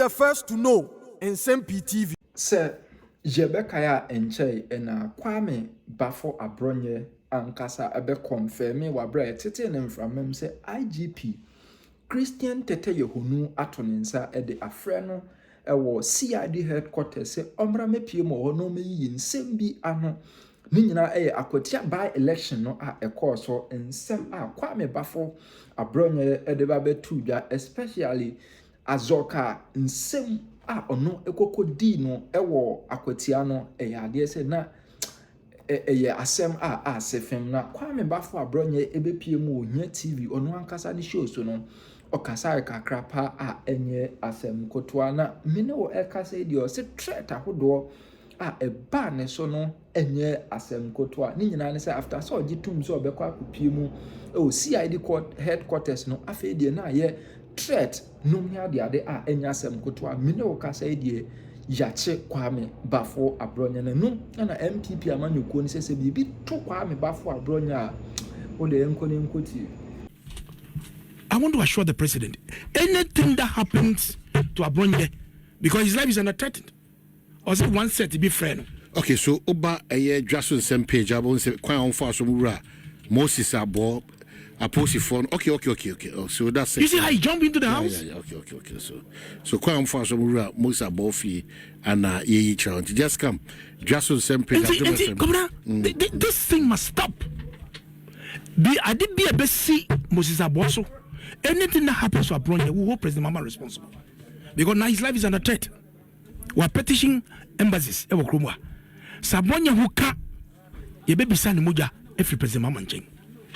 the first to know in Nsem-Pii TV. Sir, Jebekaya enche ena kwame bafo Abronye ankasa ebe confirme wabre tete ne mframem se IGP Christian Tete Yehonu atonensa ede afre no ewo CID headquarters se omra mepie mo no meyi nsem bi ano ni nyina akwatia by election no a ekoso nsem a kwame bafo Abronye ede ba betu dwa especially azoka nsem a ono ekoko di no ewo akwatia no ade se na asem a sefem na kwame bafo Abronye ebepie mu ohia TV ono ankasa ni show so no okasa kakra pa a enye asem kotoa na mene wo ekasa di o se threat ahodo a eba ne so no enye asem kotoa ni nyina ne se after so gitum so obekwa akopie mu o CID court headquarters no afa die na ye threat no mia de ade a enye asem kotoa mene wo kasa die yache kwame bafo Abronye na no na NPP amanyuko ni se bibi to kwame bafo Abronye a o de enkoni nkoti. I want to assure the president, anything that happens to Abronye, because his life is under threat, or say one set to be friend. Okay, so Oba Jason Nsem-Pii Jabon say quite on fast from Moses Abo Aposi phone. Okay. Oh, so that's you see how he jump into the house? Yeah. Okay. So quite on fast from Moses Abofi and Ye Child. Just come. Jason Nsem-Pii. Come on. This thing must stop. I did be a best see Moses Aboso. Anything that happens to Abronye, we hold President Mahama responsible. Because now his life is under threat. We are petitioning embassies. Abronye who can, ye baby son moja every President Mahama.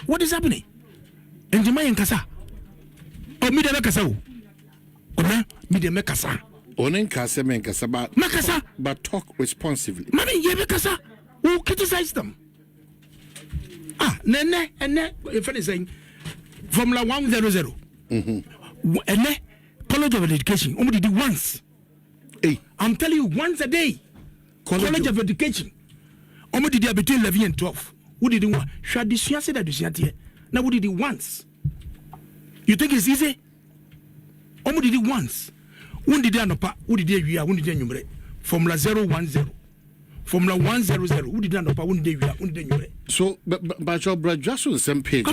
What is happening? And Jemai and Kasa. Oh, me de Kasa. Oh, me de Kasa. Onen Kasa men Kasa, but talk responsibly. Mami, ye Kasa. Who criticize them? Nene, your friend is saying Formula 100. And College of Education. Only did once. Hey, I'm telling you, once a day. College of Education. Only did between 11 and 12. Who did it one? Should this say that this year? Now, who did it once? You think it's easy? Only did it once. Who did it? Who did it? Who did it? Formula 010. Formula 100. Who did not know? So, but your brother Jason Nsem-Pii,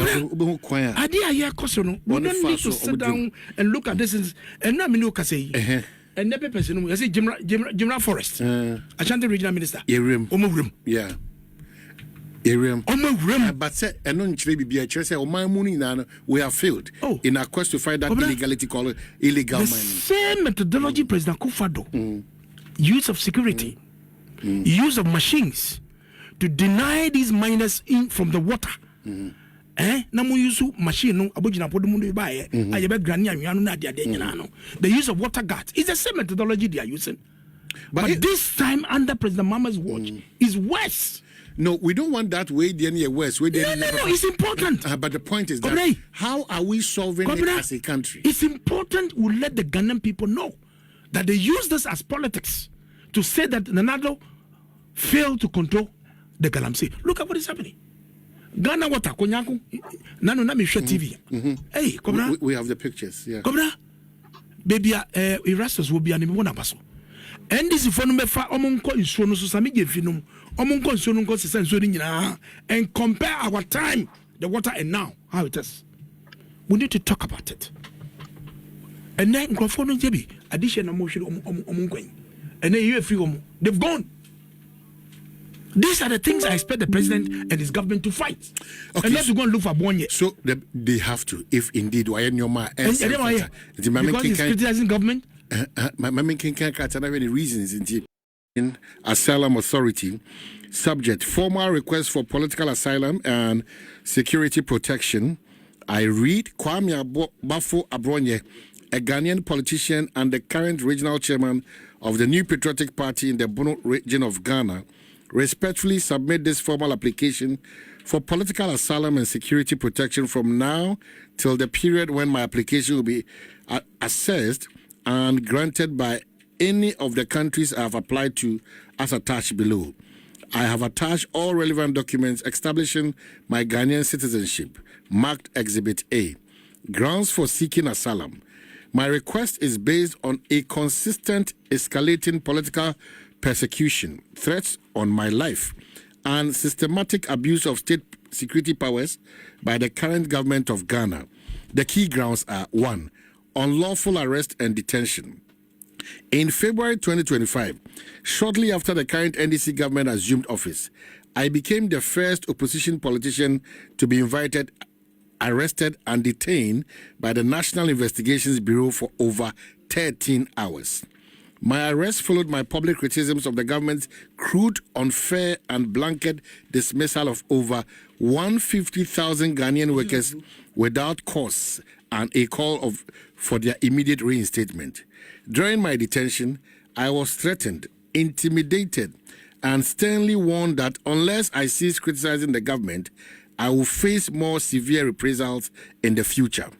I hear question. We don't need to sit down and look at this. And now, I say, and never person. I say, Jimra Forest, Ashanti Regional Minister. Omugrim. Yeah. Omugrim. But say, and non be a church. Oh, my money now we have failed in our quest to find that illegality called illegal mining. Same methodology, President Kufado. Use of security. Use of machines to deny these miners in from the water. Namu use machine no abojina podumundu ibaye ayebe grani anwanu na de nyina. The use of water guards is the same methodology they are using. But this time under President Mahama's watch is worse. No, we don't want that way the worse. No, it's important. But the point is that how are we solving it as a country? It's important we let the Ghanaian people know that they use this as politics to say that Nanado failed to control the Galamsey. Look at what is happening. Ghana water, Konyaku, Nano Namisha TV. Hey, Cobra. We have the pictures. Yeah. Cobra. Baby, Erastus will be an Imona Paso. And this is for Numefa, Omonko in Sono Samigi Finum, Omonko in Sononko Sensorin, and compare our time, the water, and now, how it is. We need to talk about it. And then, conforming JB, additional motion Omonko. And then you have free, they've gone. These are the things I expect the president and his government to fight. Okay, and not to go and look for Abronye. So they have to, if indeed, why in your mind? Because he's criticizing government. My main can't have any reasons in Asylum Authority. Subject: formal request for political asylum and security protection. I read Kwame Bafo Abronye, a Ghanaian politician and the current regional chairman of the New Patriotic Party in the Bono region of Ghana, respectfully submit this formal application for political asylum and security protection from now till the period when my application will be assessed and granted by any of the countries I have applied to as attached below. I have attached all relevant documents establishing my Ghanaian citizenship, marked Exhibit A. Grounds for seeking asylum. My request is based on a consistent escalating political persecution, threats on my life, and systematic abuse of state security powers by the current government of Ghana. The key grounds are: 1. Unlawful arrest and detention. In February 2025, shortly after the current NDC government assumed office, I became the first opposition politician to be invited, arrested, and detained by the National Investigations Bureau for over 13 hours. My arrest followed my public criticisms of the government's crude, unfair, and blanket dismissal of over 150,000 Ghanaian workers without cause and a call for their immediate reinstatement. During my detention, I was threatened, intimidated, and sternly warned that unless I cease criticizing the government, I will face more severe reprisals in the future.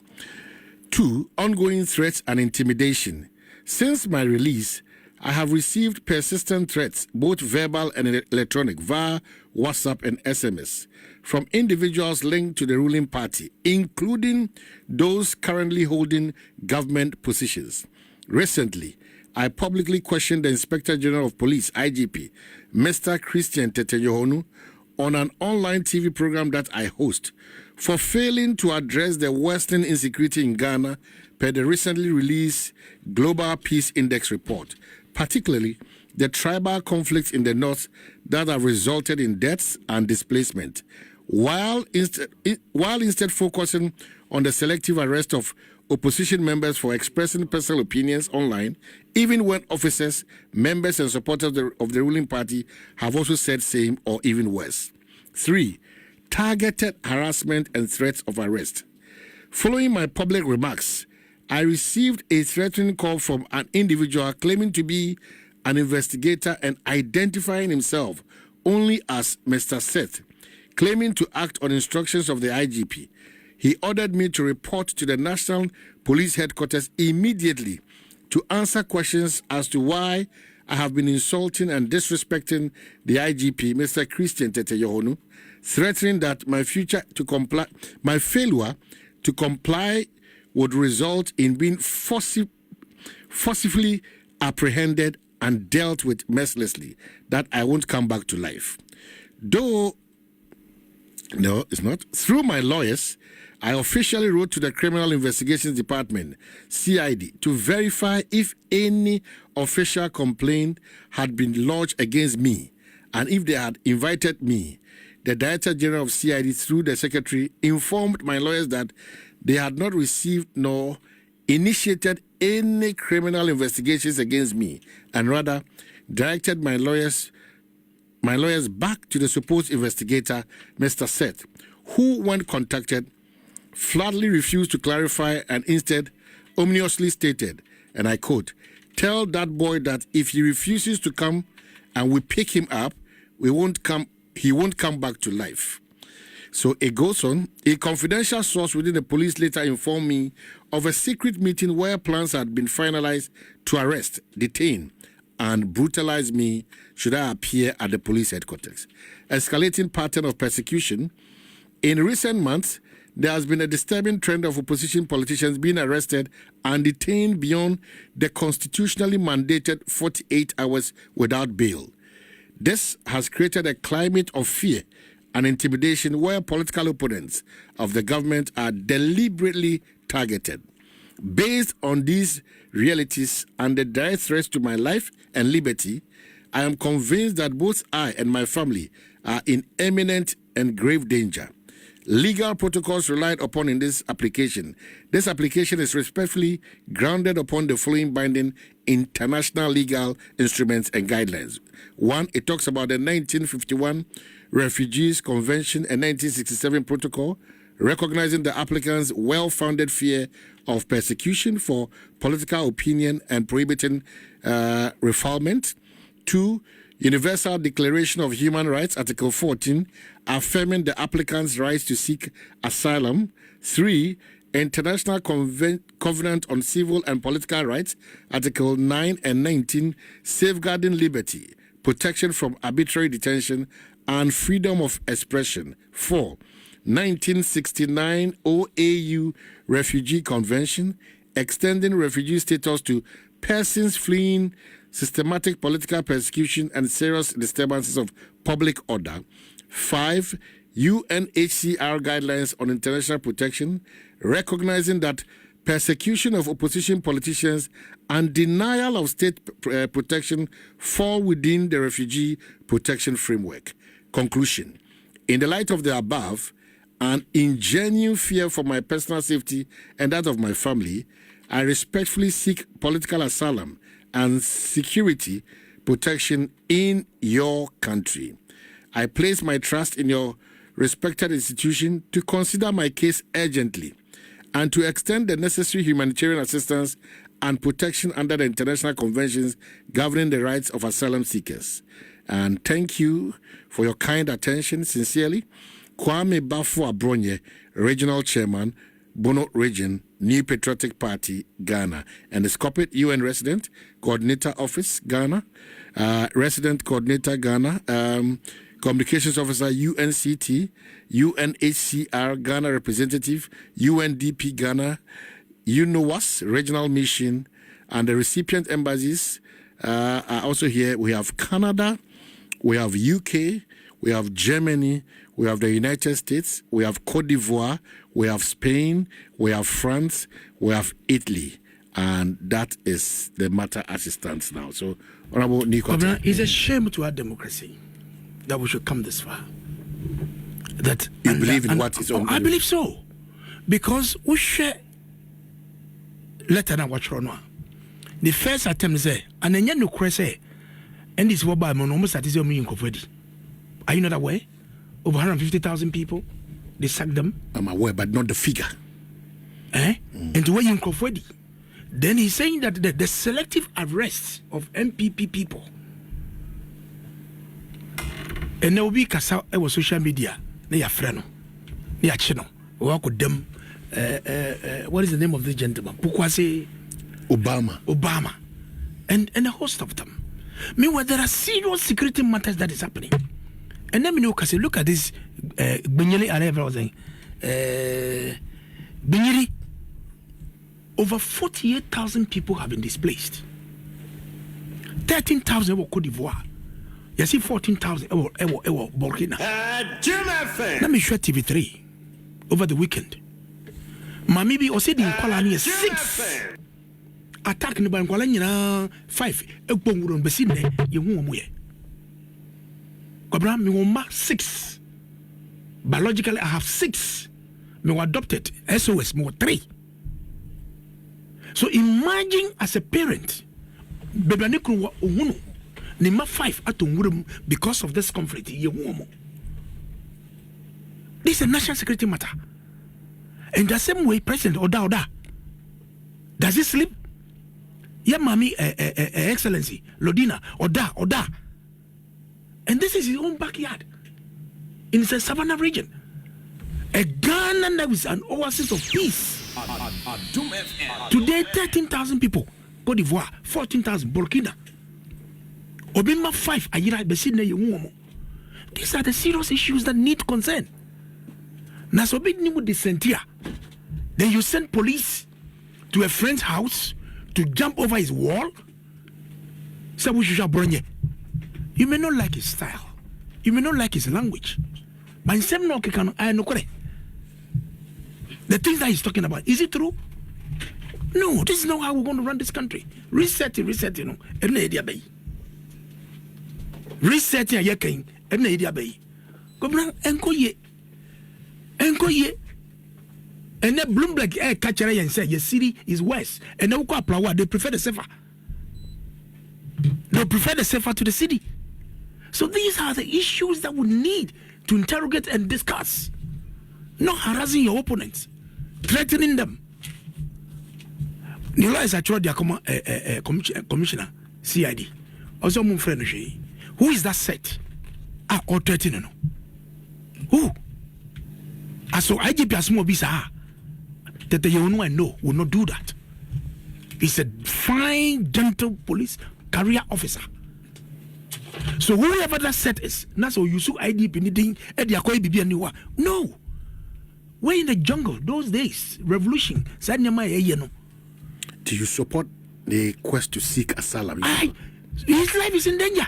2. Ongoing threats and intimidation. Since my release, I have received persistent threats, both verbal and electronic, via WhatsApp and SMS, from individuals linked to the ruling party, including those currently holding government positions. Recently, I publicly questioned the Inspector General of Police, IGP, Mr. Christian Tete-Yohonu, on an online TV program that I host, for failing to address the worsening insecurity in Ghana per the recently released Global Peace Index report, particularly the tribal conflicts in the north that have resulted in deaths and displacement, while instead focusing on the selective arrest of opposition members for expressing personal opinions online, even when officers, members, and supporters of the ruling party have also said same or even worse. 3. Targeted harassment and threats of arrest. Following my public remarks, I received a threatening call from an individual claiming to be an investigator and identifying himself only as Mr. Seth, claiming to act on instructions of the IGP. He ordered me to report to the National Police Headquarters immediately to answer questions as to why I have been insulting and disrespecting the IGP, Mr. Christian Tete-Yohonu, threatening that my failure to comply would result in being forcibly apprehended and dealt with mercilessly, that I won't come back to life. No, it's not. Through my lawyers, I officially wrote to the Criminal Investigations Department, CID, to verify if any official complaint had been lodged against me, and if they had invited me. The Director General of CID, through the Secretary, informed my lawyers that they had not received nor initiated any criminal investigations against me, and rather directed my lawyers back to the supposed investigator, Mr. Seth, who, when contacted, flatly refused to clarify and instead ominously stated, and I quote, "Tell that boy that if he refuses to come and we pick him up, he won't come back to life." So it goes on. A confidential source within the police later informed me of a secret meeting where plans had been finalized to arrest, detain, and brutalize me should I appear at the police headquarters. Escalating pattern of persecution. In recent months, there has been a disturbing trend of opposition politicians being arrested and detained beyond the constitutionally mandated 48 hours without bail. This has created a climate of fear and intimidation where political opponents of the government are deliberately targeted. Based on these realities and the direct threats to my life and liberty, I am convinced that both I and my family are in imminent and grave danger. Legal protocols relied upon in this application. This application is respectfully grounded upon the following binding international legal instruments and guidelines. 1, it talks about the 1951 Refugees Convention and 1967 Protocol, recognizing the applicant's well-founded fear of persecution for political opinion and prohibiting refoulement. 2, Universal Declaration of Human Rights, Article 14, affirming the applicant's rights to seek asylum. 3, International Covenant on Civil and Political Rights, Article 9 and 19, safeguarding liberty, protection from arbitrary detention, and freedom of expression. 4, 1969 OAU Refugee Convention extending refugee status to persons fleeing systematic political persecution and serious disturbances of public order. 5. UNHCR guidelines on international protection, recognizing that persecution of opposition politicians and denial of state protection fall within the refugee protection framework. Conclusion. In the light of the above, and in genuine fear for my personal safety and that of my family, I respectfully seek political asylum and security protection in your country. I place my trust in your respected institution to consider my case urgently and to extend the necessary humanitarian assistance and protection under the international conventions governing the rights of asylum seekers. And thank you for your kind attention. Sincerely, Kwame Bafo Abronye, Regional Chairman, Bono Region, New Patriotic Party, Ghana, and his corporate UN Resident Coordinator Office, Ghana, Resident Coordinator, Ghana, Communications Officer, UNCT, UNHCR, Ghana Representative, UNDP, Ghana, UNOWAS, Regional Mission, and the recipient embassies are also here. We have Canada, we have UK, we have Germany, we have the United States, we have Cote d'Ivoire, we have Spain, we have France, we have Italy. And that is the matter as it stands now. So, Honorable Nico. It's a shame to our democracy that we should come this far. That you believe in what is on? I believe so. Because we share letter na watch on. The first attempt is and then you say, and this was by almost at his own. Are you not aware? Over 150,000 people, they sacked them. I'm aware, but not the figure. And where you in then he's saying that the selective arrest of NPP people, and there will be kasa social media, they are friend, they are channel, work with them. What is the name of this gentleman? Pukwase Obama, and a host of them. Meanwhile, there are serious security matters that is happening. And then look at this Binyeli Areva was saying Binyeli, over 48,000 people have been displaced. 13,000 were Cote d'Ivoire. You see 14,000 Burkina. Let me show TV3 over the weekend. Mamibi also didn't call on 6 attack in Bankwala 5 Ekponguron Besine Yumuye. Kobra me 6. Biologically I have 6. Me adopted SOS me 3. So imagine as a parent, Bebanikru Uhunu, Nima 5 at because of this conflict. This is a national security matter. And the same way, President Oda, does he sleep? Yeah, Mami, Excellency, Lodina, Oda. And this is his own backyard. In the Savannah region. A Ghana that is an oasis of peace. Today, 13,000 people. Cote d'Ivoire, 14,000. Burkina. Obima 5. These are the serious issues that need concern. Now, so big with the Sentia. Then you send police to a friend's house to jump over his wall. So we should Abronye. You may not like his style. You may not like his language. But the things that he's talking about, is it true? No, this is not how we're going to run this country. Resetting, no. Resetting, yakin, and the bay. Gobran, enkoye. And then Bloomberg catcher and say, your city is worse. And they prefer the safer. They prefer the safer to the city. So these are the issues that we need to interrogate and discuss. Not harassing your opponents, threatening them. Nila is actually their commissioner, CID. Also, my friend, who is that set? Or threatening? Who? So IGP as more bisa that the young one know will not do that. He's a fine, gentle police career officer. So whoever that set is, that's all you saw IDP needing no. We're in the jungle those days, revolution. Do you support the quest to seek asylum? His life is in danger.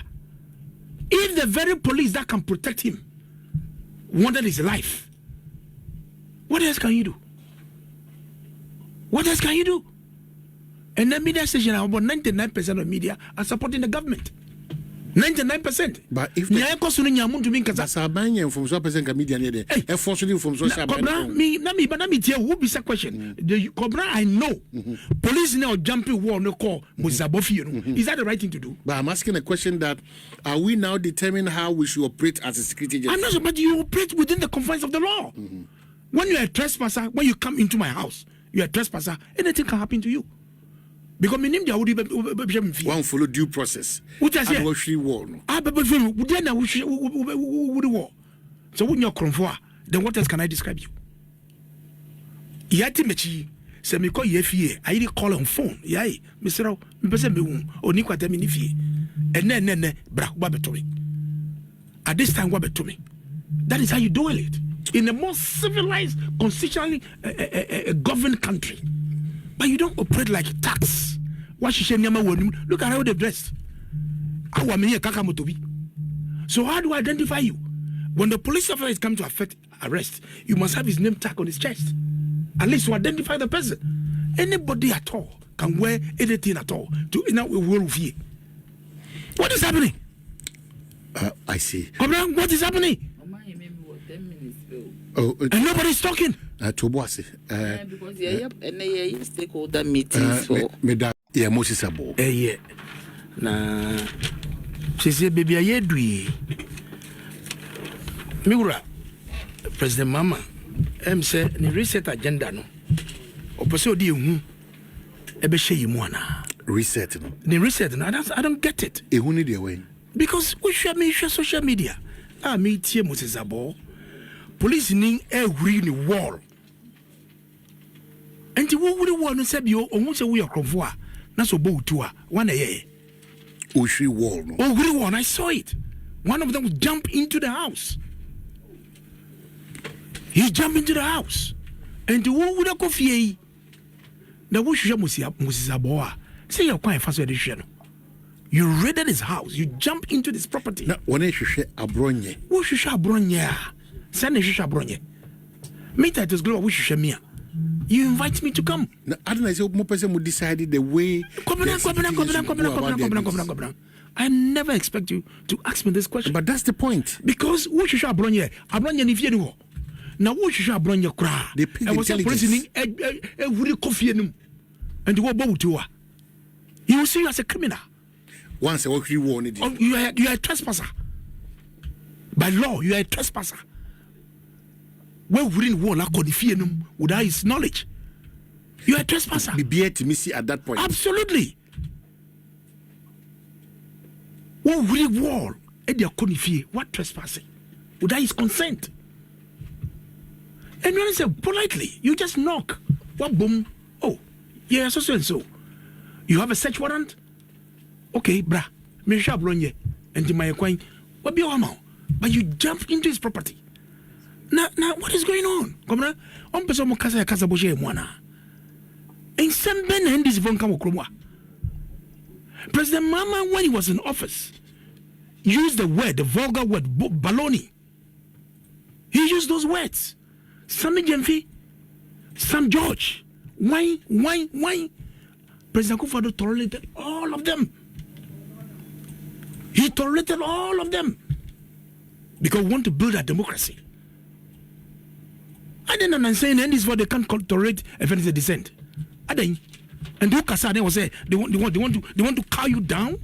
If the very police that can protect him wanted his life, what else can you do? What else can you do? And the media station, about 99% of media are supporting the government. 99%. But if the Abronye from so percent media near there, forcefully from so Cobra, me tell who be a question. The Cobra, I know. Police now jumping war no call Muzabofi. Is that the right thing to do? But I'm asking a question that are we now determining how we should operate as a security agency? I'm not sure, but you operate within the confines of the law. When you're a trespasser, when you come into my house, you're a trespasser, anything can happen to you. Because my name there would be one follow due process. What I say? War. So when you're conform, then what else can I describe you? Yati mechi se me call yefie. I dey call on phone. Yai, Mr. Me pese me hu. Oni kwata me ni fie. Ene bra wa beto me. At this time wa beto me. That is how you do it in a more civilized, constitutionally governed country. But you don't operate like tax. Look at how they're dressed. So how do I identify you? When the police officer is coming to arrest, you must have his name tag on his chest. At least to identify the person. Anybody at all can wear anything at all to in a world view. What is happening? I see. What is happening? And nobody's talking. Because stakeholder meetings for Moses Abo. Yeah. Na she said, baby, I do. Miura, President Mama, say the reset agenda no. Oposo di hu ebe she yi mu ana. Reset no. The reset no, I don't get it. Ehu ni dey way. Because we share social media. Me tie Moses Abo. Police ning every ni wall. And you would want to say you almost a way of convoy. That's a boat tour. One a year. Ushri wall. Oh, really one. I saw it. One of them would jump into the house. He jumped into the house. And the one would go fee. The wish you must say you're quite fast edition. You raided his house. You jump into this property. Now, when you say Abronye. Who should Abronye? Send a Abronye. Me that is global. Wish you me. You invite me to come. Now, I don't know if more person would decide the way. I never expect you to ask me this question. But that's the point. Because who should Abronye? Abronye if you know. Now who should Abronye cry? They pick intelligence. Every coffee and you go to her. You will see you as a criminal. Once a work you wanted. You are a trespasser. By law, you are a trespasser. Where wouldn't war like Codifianum without his knowledge? You are a trespasser. Be here to me see at that point. Absolutely. What would war at their Codifie? What trespassing? Without his consent? And when I say politely, you just knock. What boom? Oh, yeah, so and so. You have a search warrant? Okay, brah. Me Abronye and my coin. What be your amount? But you jump into his property. Now, what is going on? Come on, person mukasa kasa boje mwana. Nsem-Pii and this von come okromwa. President Mama, when he was in office, used the vulgar word, baloney. He used those words. Sam Nsem-Pii, Sam George, why? President Kufuor tolerated all of them. He tolerated all of them because we want to build a democracy. I didn't understand, and this is what they can't tolerate if it is a dissent. I didn't. And who Kasa was say they want to cow you down.